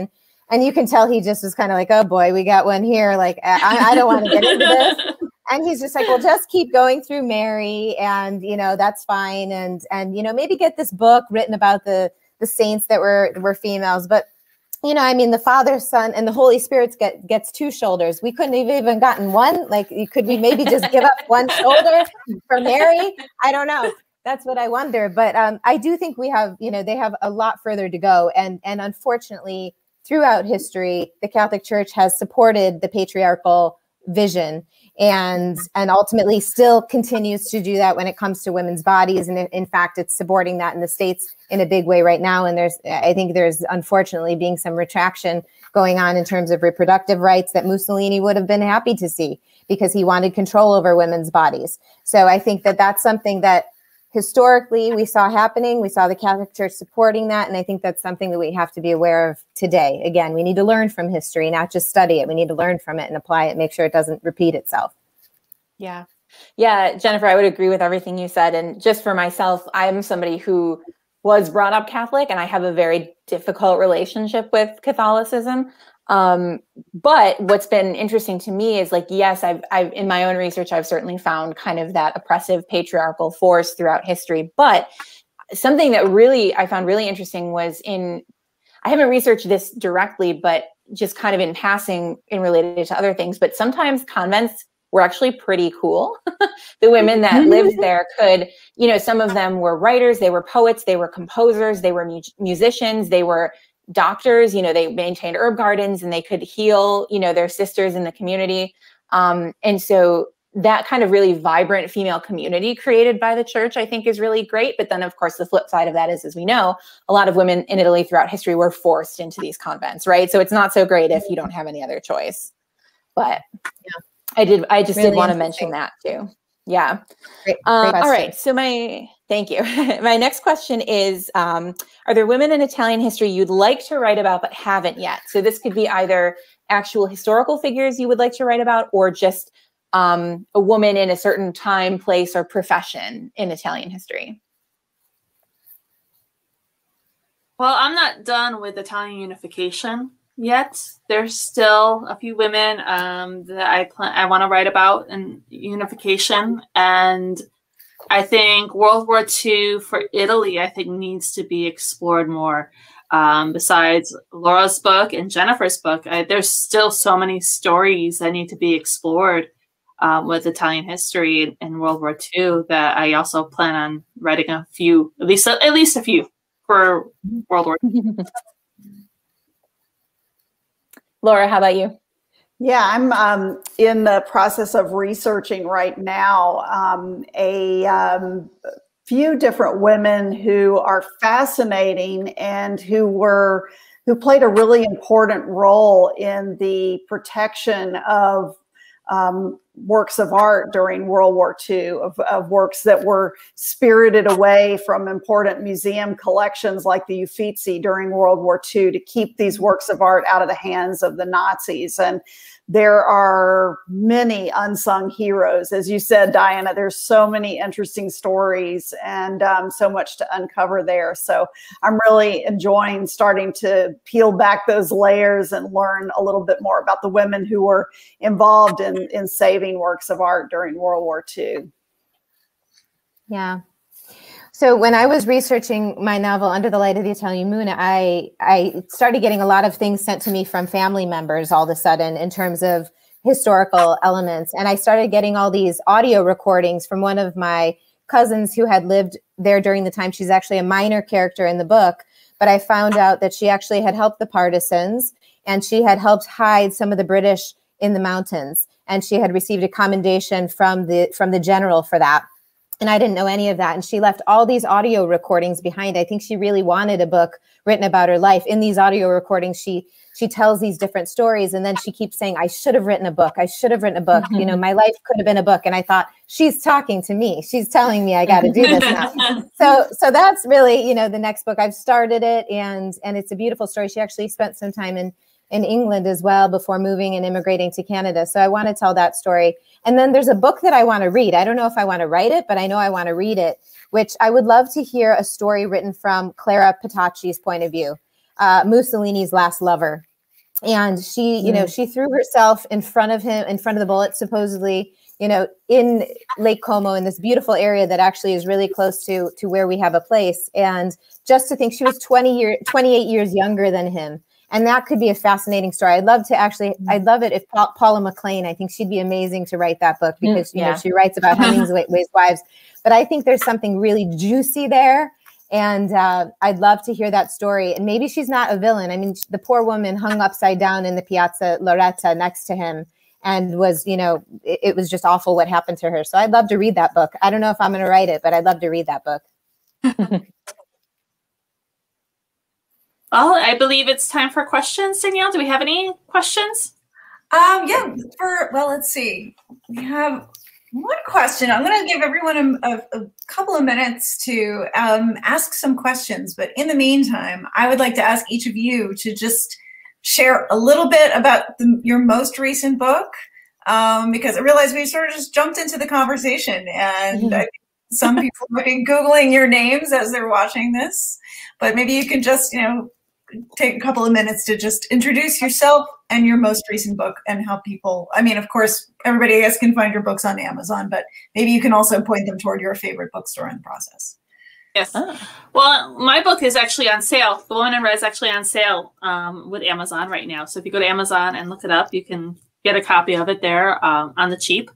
And you can tell he just was kind of like, oh boy, we got one here. Like, I don't want to get into this. And he's just like, well, just keep going through Mary, and, that's fine. And maybe get this book written about the saints that were females. But, the Father, Son, and the Holy Spirit gets two shoulders. We couldn't have even gotten one. Like, could we maybe just give up one shoulder for Mary? I don't know. That's what I wonder. But I do think we have, they have a lot further to go. And unfortunately, throughout history, the Catholic Church has supported the patriarchal vision and ultimately still continues to do that when it comes to women's bodies. And in fact, it's supporting that in the States in a big way right now. And I think there's unfortunately being some retraction going on in terms of reproductive rights that Mussolini would have been happy to see, because he wanted control over women's bodies. So I think that that's something that historically we saw happening. We saw the Catholic Church supporting that. And I think that's something that we have to be aware of today. Again, we need to learn from history, not just study it. We need to learn from it and apply it, make sure it doesn't repeat itself. Yeah. Yeah, Jennifer, I would agree with everything you said. And just for myself, I'm somebody who was brought up Catholic, and I have a very difficult relationship with Catholicism. But what's been interesting to me is like, yes, I've in my own research, I've certainly found kind of that oppressive patriarchal force throughout history. But something that I found really interesting was I haven't researched this directly, but just kind of in passing in related to other things, but sometimes convents were actually pretty cool. The women that lived there could, some of them were writers, they were poets, they were composers, they were musicians, they were doctors, they maintained herb gardens and they could heal, their sisters in the community. And so that kind of really vibrant female community created by the church, I think, is really great. But then, of course, the flip side of that is, as we know, a lot of women in Italy throughout history were forced into these convents, right? So it's not so great if you don't have any other choice. But yeah, I just did want to mention that too. Yeah. Great all right. So thank you. My next question is, are there women in Italian history you'd like to write about but haven't yet? So this could be either actual historical figures you would like to write about, or just a woman in a certain time, place, or profession in Italian history. Well, I'm not done with Italian unification yet. There's still a few women that I want to write about in unification, and I think World War II for Italy, I think, needs to be explored more. Besides Laura's book and Jennifer's book, there's still so many stories that need to be explored with Italian history in World War II that I also plan on writing a few, at least a few for World War II. Laura, how about you? Yeah, I'm in the process of researching right now a few different women who are fascinating and who played a really important role in the protection of works of art during World War II, of works that were spirited away from important museum collections like the Uffizi during World War II to keep these works of art out of the hands of the Nazis. And there are many unsung heroes. As you said, Diana, there's so many interesting stories and so much to uncover there. So I'm really enjoying starting to peel back those layers and learn a little bit more about the women who were involved in saving works of art during World War II. Yeah. So when I was researching my novel, Under the Light of the Italian Moon, I started getting a lot of things sent to me from family members all of a sudden in terms of historical elements. And I started getting all these audio recordings from one of my cousins who had lived there during the time. She's actually a minor character in the book, but I found out that she actually had helped the partisans and she had helped hide some of the British in the mountains. And she had received a commendation from the general for that. And I didn't know any of that. And she left all these audio recordings behind. I think she really wanted a book written about her life. In these audio recordings, she tells these different stories. And then she keeps saying, I should have written a book. I should have written a book. You know, my life could have been a book. And I thought, she's talking to me. She's telling me I got to do this now. So that's really, the next book. I've started it and it's a beautiful story. She actually spent some time in England as well before moving and immigrating to Canada. So I want to tell that story. And then there's a book that I want to read. I don't know if I want to write it, but I know I want to read it, which I would love to hear a story written from Clara Petacci's point of view, Mussolini's last lover. And she, she threw herself in front of him, in front of the bullets, supposedly, in Lake Como, in this beautiful area that actually is really close to where we have a place. And just to think she was 28 years younger than him. And that could be a fascinating story. I'd love it if Paula McLean, I think she'd be amazing to write that book because, she writes about Hemingway's wives. But I think there's something really juicy there. And I'd love to hear that story. And maybe she's not a villain. I mean, the poor woman hung upside down in the Piazza Loretta next to him and was, it was just awful what happened to her. So I'd love to read that book. I don't know if I'm going to write it, but I'd love to read that book. Well, I believe it's time for questions. Danielle, do we have any questions? Let's see. We have one question. I'm going to give everyone a couple of minutes to ask some questions. But in the meantime, I would like to ask each of you to just share a little bit about your most recent book, because I realize we sort of just jumped into the conversation and I think some people might be Googling your names as they're watching this, but maybe you can just, take a couple of minutes to just introduce yourself and your most recent book and how people, I mean, of course, everybody, I guess, can find your books on Amazon, but maybe you can also point them toward your favorite bookstore in the process. Yes. Oh. Well, my book is actually on sale. The Woman in Red is actually on sale with Amazon right now. So if you go to Amazon and look it up, you can get a copy of it there on the cheap.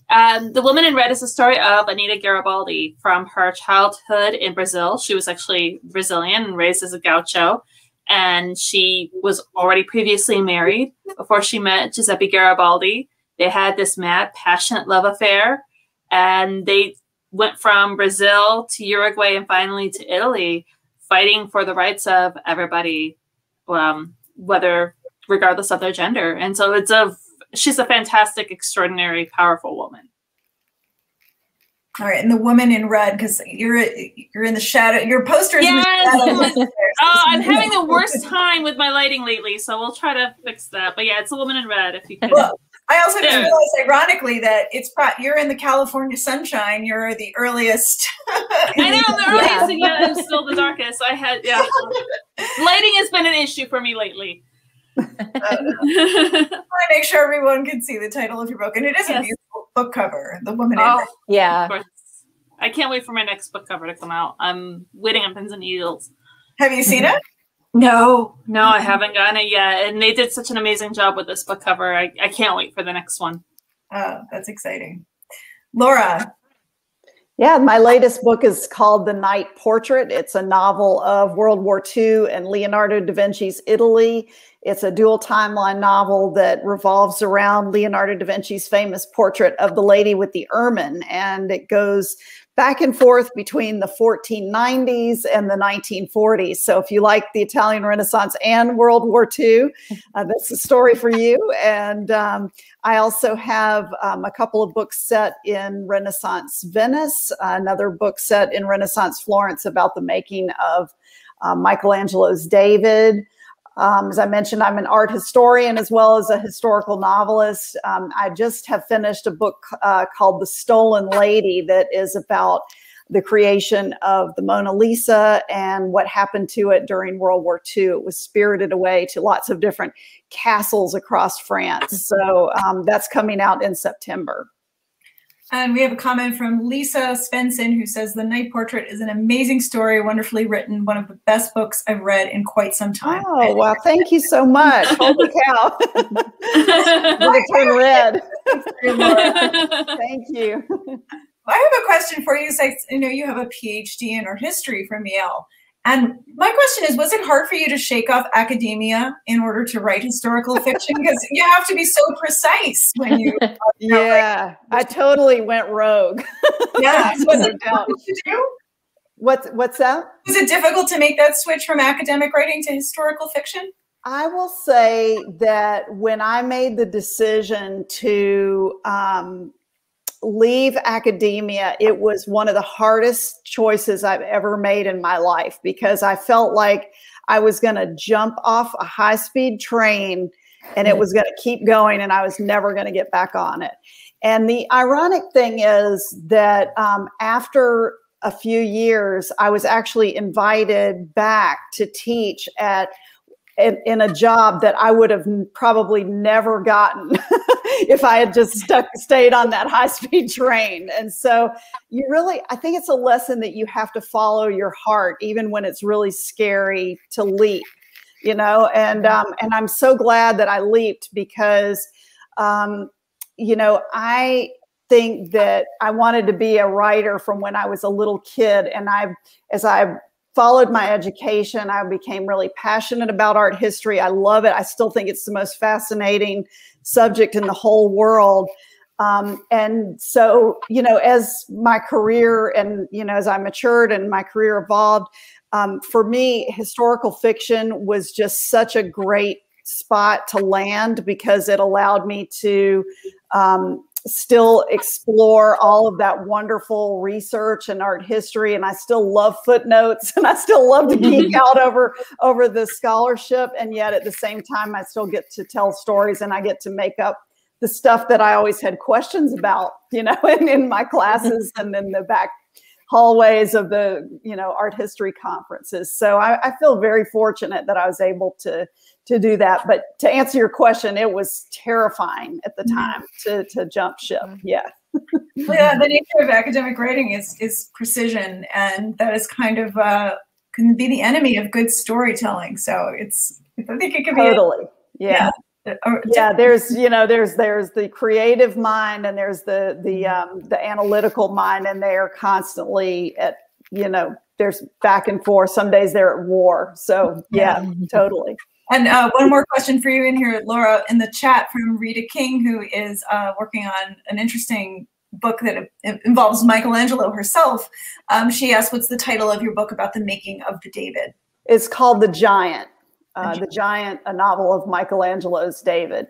The Woman in Red is the story of Anita Garibaldi from her childhood in Brazil. She was actually Brazilian and raised as a gaucho. And she was already previously married before she met Giuseppe Garibaldi. They had this mad, passionate love affair. And they went from Brazil to Uruguay and finally to Italy, fighting for the rights of everybody, whether regardless of their gender. And so she's a fantastic, extraordinary, powerful woman. All right, and the Woman in Red, because you're in the shadow. Your poster is in the shadow. Oh, I'm having the worst time with my lighting lately, so we'll try to fix that. But yeah, it's a Woman in Red. If you can. Well, I also just realized, ironically, that you're in the California sunshine. You're the earliest. I know I'm the earliest, and yet I'm still the darkest. Lighting has been an issue for me lately. I want to make sure everyone can see the title of your book, and it is a beautiful book cover, The Woman in Red. Yeah. I can't wait for my next book cover to come out. I'm waiting on pins and needles. Have you seen it? No, I haven't gotten it yet. And they did such an amazing job with this book cover. I can't wait for the next one. Oh, that's exciting. Laura. Yeah, my latest book is called The Night Portrait. It's a novel of World War II and Leonardo da Vinci's Italy. It's a dual timeline novel that revolves around Leonardo da Vinci's famous portrait of the lady with the ermine. And it goes back and forth between the 1490s and the 1940s. So if you like the Italian Renaissance and World War II, that's the story for you. And I also have a couple of books set in Renaissance Venice, another book set in Renaissance Florence about the making of Michelangelo's David. As I mentioned, I'm an art historian as well as a historical novelist. I just have finished a book called The Stolen Lady that is about the creation of the Mona Lisa and what happened to it during World War II. It was spirited away to lots of different castles across France. So that's coming out in September. And we have a comment from Lisa Svensson who says, The Night Portrait is an amazing story, wonderfully written, one of the best books I've read in quite some time. Oh, well, thank you so much. Holy cow. Did it turn red? Thank you. I have a question for you. I know you have a PhD in art history from Yale. And my question is, was it hard for you to shake off academia in order to write historical fiction? Because you have to be so precise when you... Yeah, I totally went rogue. Yeah. Was it difficult to do? What's that? Was it difficult to make that switch from academic writing to historical fiction? I will say that when I made the decision to leave academia, it was one of the hardest choices I've ever made in my life, because I felt like I was going to jump off a high-speed train and it was going to keep going and I was never going to get back on it. And the ironic thing is that after a few years, I was actually invited back to teach in a job that I would have probably never gotten if I had just stayed on that high-speed train. And so I think it's a lesson that you have to follow your heart, even when it's really scary to leap, you know, and I'm so glad that I leaped because, you know, I think that I wanted to be a writer from when I was a little kid. And as I followed my education, I became really passionate about art history. I love it. I still think it's the most fascinating subject in the whole world. And so, you know, as my career and, you know, as I matured and my career evolved, for me, historical fiction was just such a great spot to land because it allowed me to still explore all of that wonderful research and art history. And I still love footnotes and I still love to geek out over the scholarship. And yet at the same time, I still get to tell stories and I get to make up the stuff that I always had questions about, you know, in my classes and in the hallways of the, art history conferences. So I feel very fortunate that I was able to do that. But to answer your question, it was terrifying at the time to jump ship. Yeah. Yeah, the nature of academic writing is precision, and that is kind of can be the enemy of good storytelling. So I think it can be totally. Yeah. There's the creative mind, and there's the analytical mind, and they are constantly at, there's back and forth. Some days they're at war. So yeah, totally. And one more question for you in here, Laura, in the chat from Rita King, who is working on an interesting book that involves Michelangelo herself. She asked, what's the title of your book about the making of the David? It's called The Giant. The Giant, a novel of Michelangelo's David.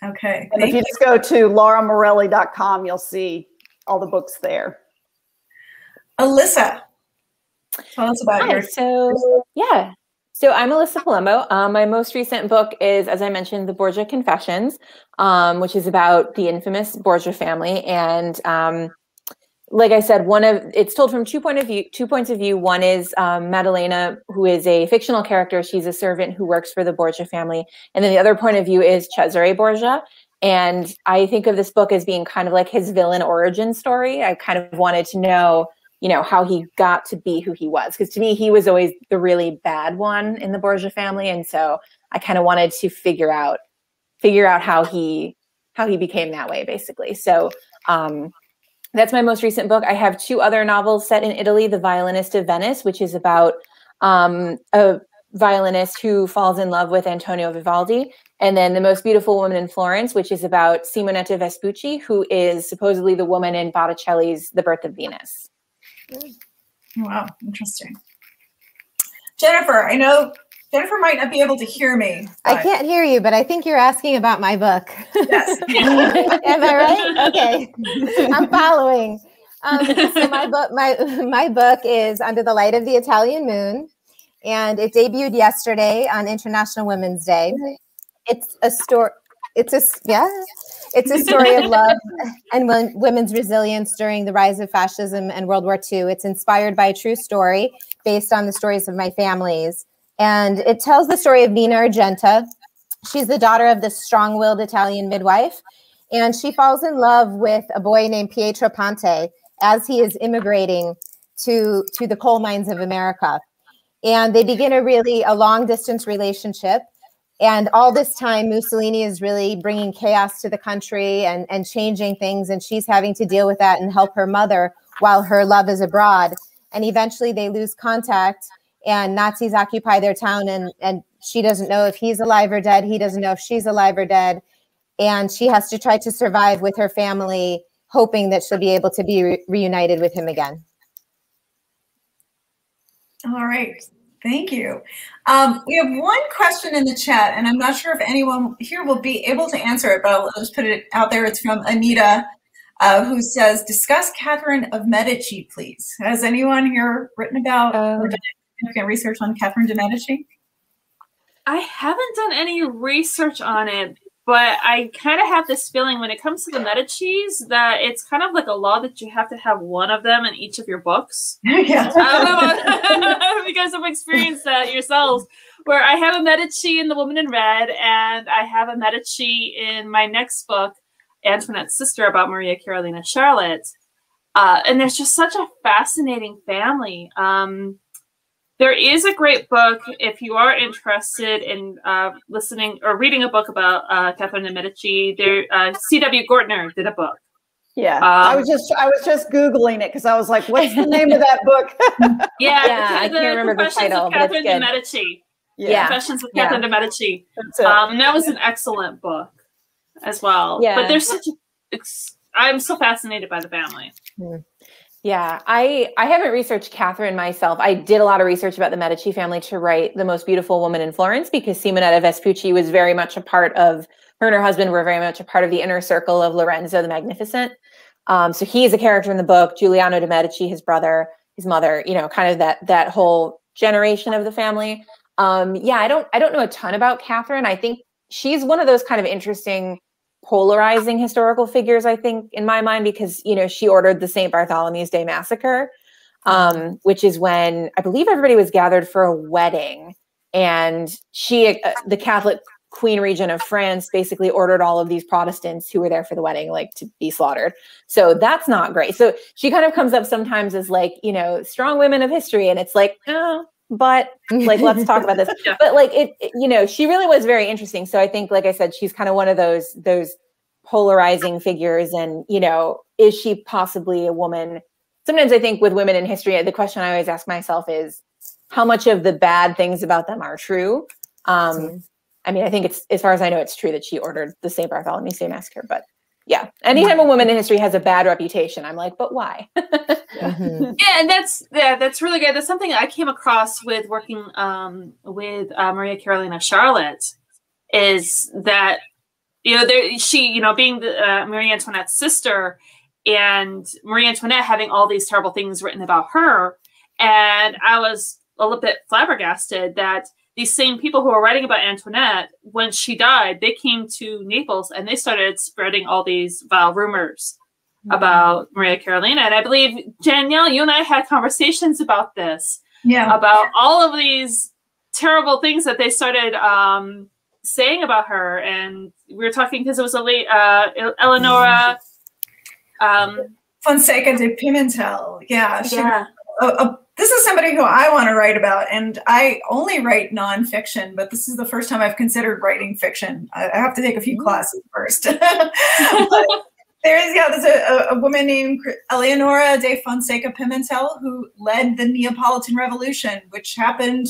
Okay. And if you just go to lauramorelli.com, you'll see all the books there. Alyssa, tell us about yours. So I'm Alyssa Palombo. My most recent book is, as I mentioned, The Borgia Confessions, which is about the infamous Borgia family. And like I said, it's told from two points of view. One is Maddalena, who is a fictional character. She's a servant who works for the Borgia family. And then the other point of view is Cesare Borgia. And I think of this book as being kind of like his villain origin story. I kind of wanted to know, how he got to be who he was. Because to me, he was always the really bad one in the Borgia family. And so I kind of wanted to figure out how he became that way, basically. So that's my most recent book. I have two other novels set in Italy, The Violinist of Venice, which is about a violinist who falls in love with Antonio Vivaldi. And then The Most Beautiful Woman in Florence, which is about Simonetta Vespucci, who is supposedly the woman in Botticelli's The Birth of Venus. Wow, interesting. Jennifer, I know Jennifer might not be able to hear me. I can't hear you, but I think you're asking about my book. Yes. Am I right? Okay. I'm following. So my book is Under the Light of the Italian Moon, and it debuted yesterday on International Women's Day. It's a story. It's a story of love and women's resilience during the rise of fascism and World War II. It's inspired by a true story based on the stories of my families. And it tells the story of Nina Argenta. She's the daughter of this strong-willed Italian midwife. And she falls in love with a boy named Pietro Ponte as he is immigrating to the coal mines of America. And they begin a long-distance relationship. And all this time, Mussolini is really bringing chaos to the country and changing things. And she's having to deal with that and help her mother while her love is abroad. And eventually they lose contact and Nazis occupy their town. And she doesn't know if he's alive or dead. He doesn't know if she's alive or dead. And she has to try to survive with her family, hoping that she'll be able to be reunited with him again. All right. Thank you. We have one question in the chat, and I'm not sure if anyone here will be able to answer it, but I'll just put it out there. It's from Anita, who says, discuss Catherine of Medici, please. Has anyone here written about or done significant research on Catherine de Medici? I haven't done any research on it, but I kind of have this feeling when it comes to the Medicis that it's kind of like a law that you have to have one of them in each of your books. Yeah. Because I've experienced that yourselves, where I have a Medici in The Woman in Red, and I have a Medici in my next book, Antoinette's Sister, about Maria Carolina Charlotte. And there's just such a fascinating family. There is a great book if you are interested in listening or reading a book about Catherine de Medici. C.W. Gortner did a book. Yeah, I was just Googling it because I was like, "What's the name of that book?" I can't remember the title, but it's good. De Medici. Yeah, Confessions of Catherine de Medici. And that was an excellent book as well. Yeah, but there's I'm so fascinated by the family. Yeah, I haven't researched Catherine myself. I did a lot of research about the Medici family to write The Most Beautiful Woman in Florence because Simonetta Vespucci was very much a part of, her and her husband were very much a part of the inner circle of Lorenzo the Magnificent. So he's a character in the book. Giuliano de Medici, his brother, his mother, kind of that whole generation of the family. I don't know a ton about Catherine. I think she's one of those kind of interesting polarizing historical figures, I think, in my mind, because, you know, she ordered the St. Bartholomew's Day massacre, which is when I believe everybody was gathered for a wedding, and she, the Catholic Queen Regent of France, basically ordered all of these Protestants who were there for the wedding, like, to be slaughtered. So that's not great. So she kind of comes up sometimes as, like, you know, strong women of history, and it's like, oh, but like, let's talk about this. Yeah. But like, it, you know, she really was very interesting. So I think, like I said, she's kind of one of those polarizing figures. And, you know, is she possibly a woman? Sometimes I think with women in history, the question I always ask myself is, how much of the bad things about them are true? I mean, I think it's, as far as I know, it's true that she ordered the St. Bartholomew's Day massacre, but yeah, anytime a woman in history has a bad reputation, I'm like, but why? Yeah, and that's really good. That's something I came across with working with Maria Carolina Charlotte, is that, you know, she, you know, being the Marie Antoinette's sister, and Marie Antoinette having all these terrible things written about her, and I was a little bit flabbergasted that these same people who were writing about Antoinette, when she died, they came to Naples and they started spreading all these vile rumors about Maria Carolina. And I believe, Danielle, you and I had conversations about this, about all of these terrible things that they started saying about her. And we were talking because it was a late Eleonora Fonseca de Pimentel. This is somebody who I want to write about, and I only write nonfiction, but this is the first time I've considered writing fiction. I have to take a few classes first. There's a woman named Eleonora de Fonseca Pimentel who led the Neapolitan Revolution, which happened,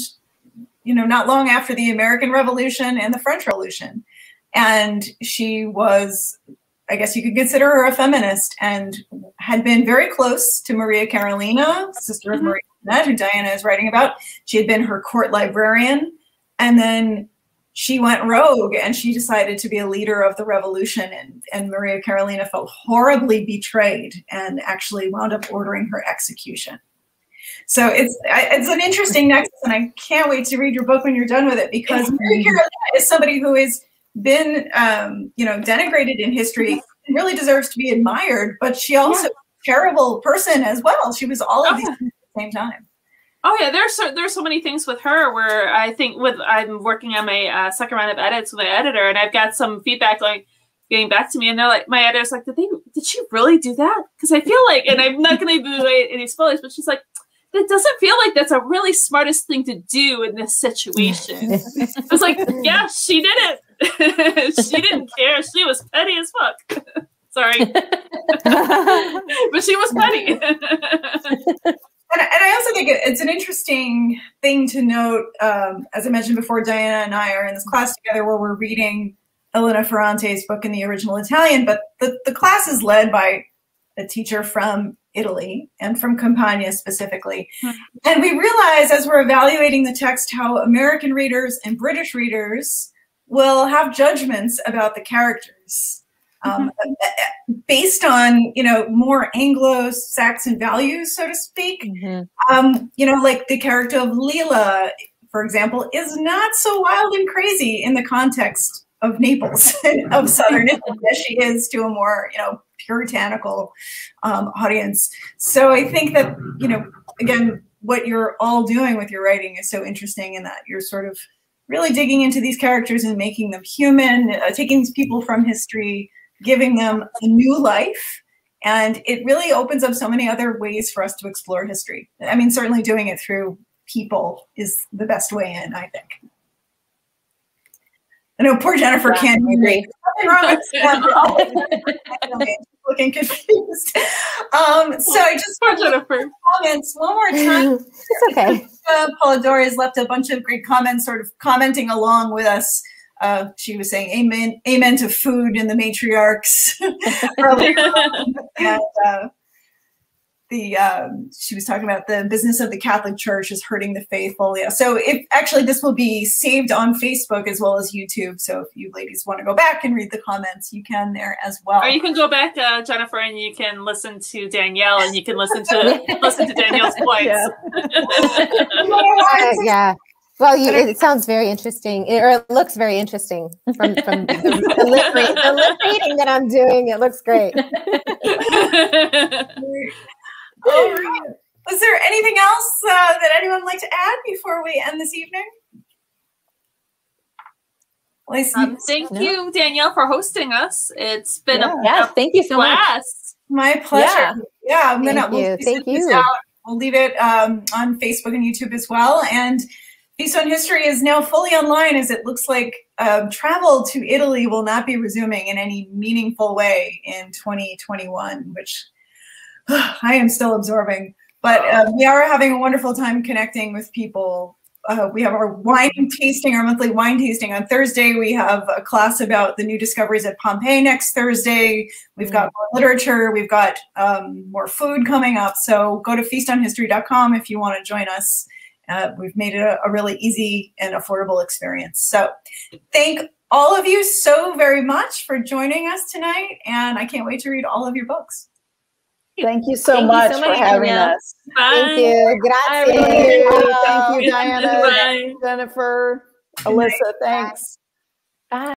you know, not long after the American Revolution and the French Revolution. And she was, I guess you could consider her a feminist, and had been very close to Maria Carolina, sister of Maria Antoinette, who Diana is writing about. She had been her court librarian, and then she went rogue and she decided to be a leader of the revolution, and Maria Carolina felt horribly betrayed and actually wound up ordering her execution. So it's an interesting nexus, and I can't wait to read your book when you're done with it, because Maria Carolina is somebody who has been, you know, denigrated in history, and really deserves to be admired, but she also was a terrible person as well. She was all of these things at the same time. Oh yeah, there's so many things with her where I think I'm working on my second round of edits with my editor, and I've got some feedback like getting back to me, and they're like, my editor's like, did she really do that? Because I feel like, and I'm not going to do any spoilers, but she's like, that doesn't feel like that's a really smartest thing to do in this situation. I was like, yeah, she did it. She didn't care. She was petty as fuck. Sorry. But she was petty. And I also think it's an interesting thing to note, as I mentioned before, Diana and I are in this class together where we're reading Elena Ferrante's book in the original Italian, but the class is led by a teacher from Italy and from Campania specifically. And we realize as we're evaluating the text how American readers and British readers will have judgments about the characters based on, you know, more Anglo-Saxon values, so to speak. You know, like the character of Leela, for example, is not so wild and crazy in the context of Naples, of Southern Italy, as she is to a more, you know, puritanical audience. So I think that, you know, again, what you're all doing with your writing is so interesting in that you're sort of really digging into these characters and making them human, taking these people from history, giving them a new life. And it really opens up so many other ways for us to explore history. I mean, certainly doing it through people is the best way in, I think. I know poor Jennifer can't agree. Looking confused. So I just want to comments one more time. It's okay. Polidori has left a bunch of great comments, sort of commenting along with us. She was saying amen, amen to food and the matriarchs. And she was talking about the business of the Catholic Church is hurting the faithful. Yeah. So actually this will be saved on Facebook as well as YouTube. So if you ladies want to go back and read the comments, you can there as well. Or you can go back, Jennifer, and you can listen to Danielle, and you can listen to Danielle's points. Yeah. Well, it sounds very interesting, or it looks very interesting from the lip reading that I'm doing. It looks great. All right. Was there anything else that anyone would like to add before we end this evening? Thank you, Danielle, for hosting us. It's been thank you so much. My pleasure. Yeah, I'm gonna thank you. We'll leave it on Facebook and YouTube as well. And Feast on History is now fully online, as it looks like travel to Italy will not be resuming in any meaningful way in 2021, which I am still absorbing. But we are having a wonderful time connecting with people. We have our wine tasting, our monthly wine tasting on Thursday. We have a class about the new discoveries at Pompeii next Thursday. We've got more literature. We've got more food coming up. So go to feastonhistory.com if you want to join us. We've made it a really easy and affordable experience. So thank all of you so very much for joining us tonight. And I can't wait to read all of your books. Thank you so much for having us. Bye. Thank you. Grazie. Thank you, Diana, Bye. Jennifer, Alyssa, thanks. Bye.